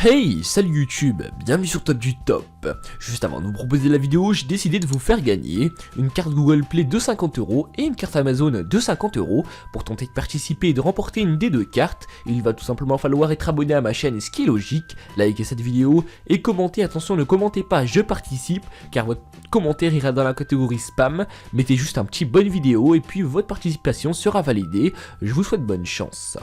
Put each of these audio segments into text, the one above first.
Hey, salut YouTube, bienvenue sur Top du Top. Juste avant de vous proposer la vidéo, j'ai décidé de vous faire gagner une carte Google Play de 50€ et une carte Amazon de 50€. Pour tenter de participer et de remporter une des deux cartes, il va tout simplement falloir être abonné à ma chaîne, ce qui est logique, liker cette vidéo et commenter. Attention, ne commentez pas je participe, car votre commentaire ira dans la catégorie spam. Mettez juste un petit bonne vidéo et puis votre participation sera validée. Je vous souhaite bonne chance.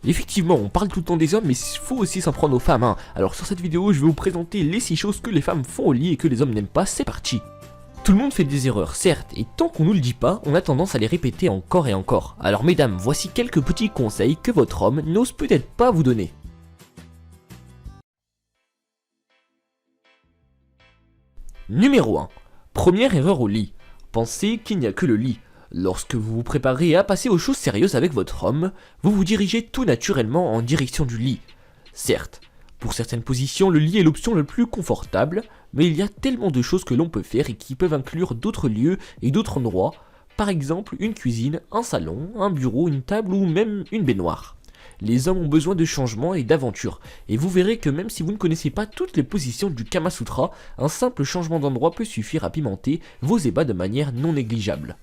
Effectivement, on parle tout le temps des hommes, mais il faut aussi s'en prendre aux femmes, hein. Alors sur cette vidéo, je vais vous présenter les 6 choses que les femmes font au lit et que les hommes n'aiment pas, c'est parti. Tout le monde fait des erreurs, certes, et tant qu'on nous le dit pas, on a tendance à les répéter encore et encore. Alors mesdames, voici quelques petits conseils que votre homme n'ose peut-être pas vous donner. Numéro 1. Première erreur au lit. Pensez qu'il n'y a que le lit. Lorsque vous vous préparez à passer aux choses sérieuses avec votre homme, vous vous dirigez tout naturellement en direction du lit. Certes, pour certaines positions, le lit est l'option la plus confortable, mais il y a tellement de choses que l'on peut faire et qui peuvent inclure d'autres lieux et d'autres endroits, par exemple une cuisine, un salon, un bureau, une table ou même une baignoire. Les hommes ont besoin de changement et d'aventure, et vous verrez que même si vous ne connaissez pas toutes les positions du Kama Sutra, un simple changement d'endroit peut suffire à pimenter vos ébats de manière non négligeable.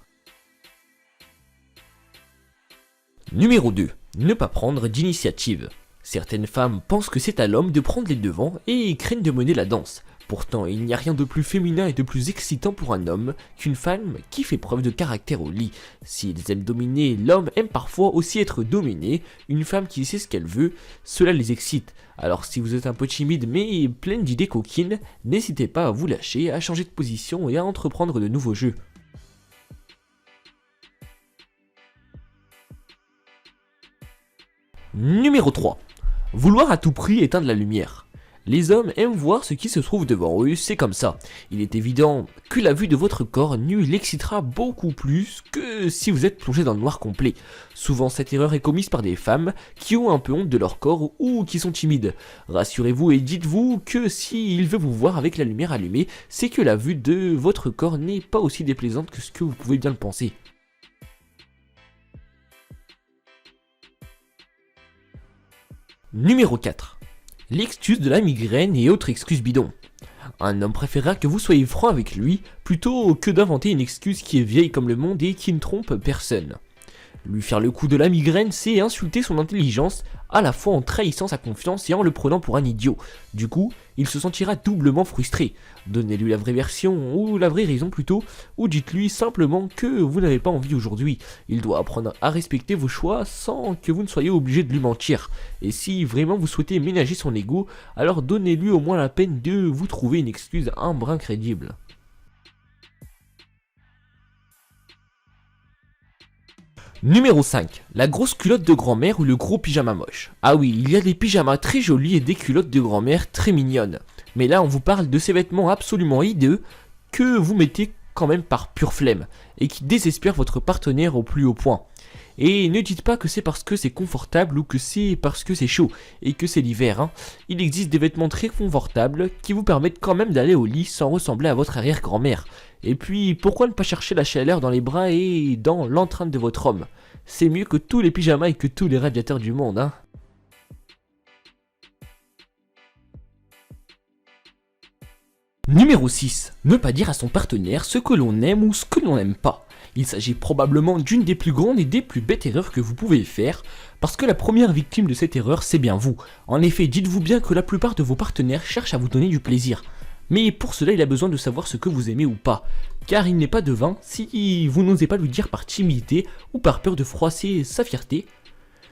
Numéro 2. Ne pas prendre d'initiative. Certaines femmes pensent que c'est à l'homme de prendre les devants et craignent de mener la danse. Pourtant, il n'y a rien de plus féminin et de plus excitant pour un homme qu'une femme qui fait preuve de caractère au lit. S'ils aiment dominer, l'homme aime parfois aussi être dominé. Une femme qui sait ce qu'elle veut, cela les excite. Alors si vous êtes un peu timide mais pleine d'idées coquines, n'hésitez pas à vous lâcher, à changer de position et à entreprendre de nouveaux jeux. Numéro 3. Vouloir à tout prix éteindre la lumière. Les hommes aiment voir ce qui se trouve devant eux, c'est comme ça. Il est évident que la vue de votre corps nu l'excitera beaucoup plus que si vous êtes plongé dans le noir complet. Souvent cette erreur est commise par des femmes qui ont un peu honte de leur corps ou qui sont timides. Rassurez-vous et dites-vous que s'il veut vous voir avec la lumière allumée, c'est que la vue de votre corps n'est pas aussi déplaisante que ce que vous pouvez bien le penser. Numéro 4. L'excuse de la migraine et autres excuses bidons. Un homme préférera que vous soyez franc avec lui plutôt que d'inventer une excuse qui est vieille comme le monde et qui ne trompe personne. Lui faire le coup de la migraine, c'est insulter son intelligence, à la fois en trahissant sa confiance et en le prenant pour un idiot. Du coup, il se sentira doublement frustré. Donnez-lui la vraie version, ou la vraie raison plutôt, ou dites-lui simplement que vous n'avez pas envie aujourd'hui. Il doit apprendre à respecter vos choix sans que vous ne soyez obligé de lui mentir. Et si vraiment vous souhaitez ménager son ego, alors donnez-lui au moins la peine de vous trouver une excuse un brin crédible. Numéro 5. La grosse culotte de grand-mère ou le gros pyjama moche. Ah oui, il y a des pyjamas très jolis et des culottes de grand-mère très mignonnes. Mais là on vous parle de ces vêtements absolument hideux que vous mettez quand même par pure flemme et qui désespèrent votre partenaire au plus haut point. Et ne dites pas que c'est parce que c'est confortable ou que c'est parce que c'est chaud et que c'est l'hiver, hein. Il existe des vêtements très confortables qui vous permettent quand même d'aller au lit sans ressembler à votre arrière-grand-mère. Et puis pourquoi ne pas chercher la chaleur dans les bras et dans l'entrainte de votre homme? C'est mieux que tous les pyjamas et que tous les radiateurs du monde, hein. Numéro 6. Ne pas dire à son partenaire ce que l'on aime ou ce que l'on n'aime pas. Il s'agit probablement d'une des plus grandes et des plus bêtes erreurs que vous pouvez faire, parce que la première victime de cette erreur, c'est bien vous. En effet, dites-vous bien que la plupart de vos partenaires cherchent à vous donner du plaisir. Mais pour cela, il a besoin de savoir ce que vous aimez ou pas, car il n'est pas devin si vous n'osez pas lui dire par timidité ou par peur de froisser sa fierté.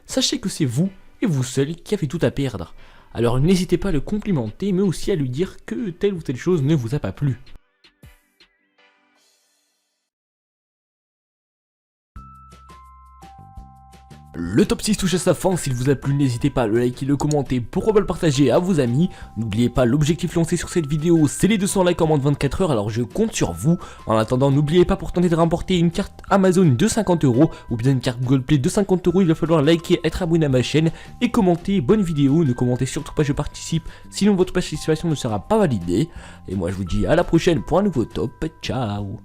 Sachez que c'est vous, et vous seul, qui avez tout à perdre. Alors n'hésitez pas à le complimenter, mais aussi à lui dire que telle ou telle chose ne vous a pas plu. Le top 6 touche à sa fin, s'il vous a plu n'hésitez pas à le liker, le commenter, pourquoi pas le partager à vos amis. N'oubliez pas l'objectif lancé sur cette vidéo, c'est les 200 likes en moins de 24 heures, alors je compte sur vous. En attendant, n'oubliez pas pour tenter de remporter une carte Amazon de 50€ ou bien une carte Google Play de 50€, il va falloir liker, être abonné à ma chaîne et commenter. Bonne vidéo, ne commentez surtout pas je participe, sinon votre participation ne sera pas validée. Et moi je vous dis à la prochaine pour un nouveau top, ciao.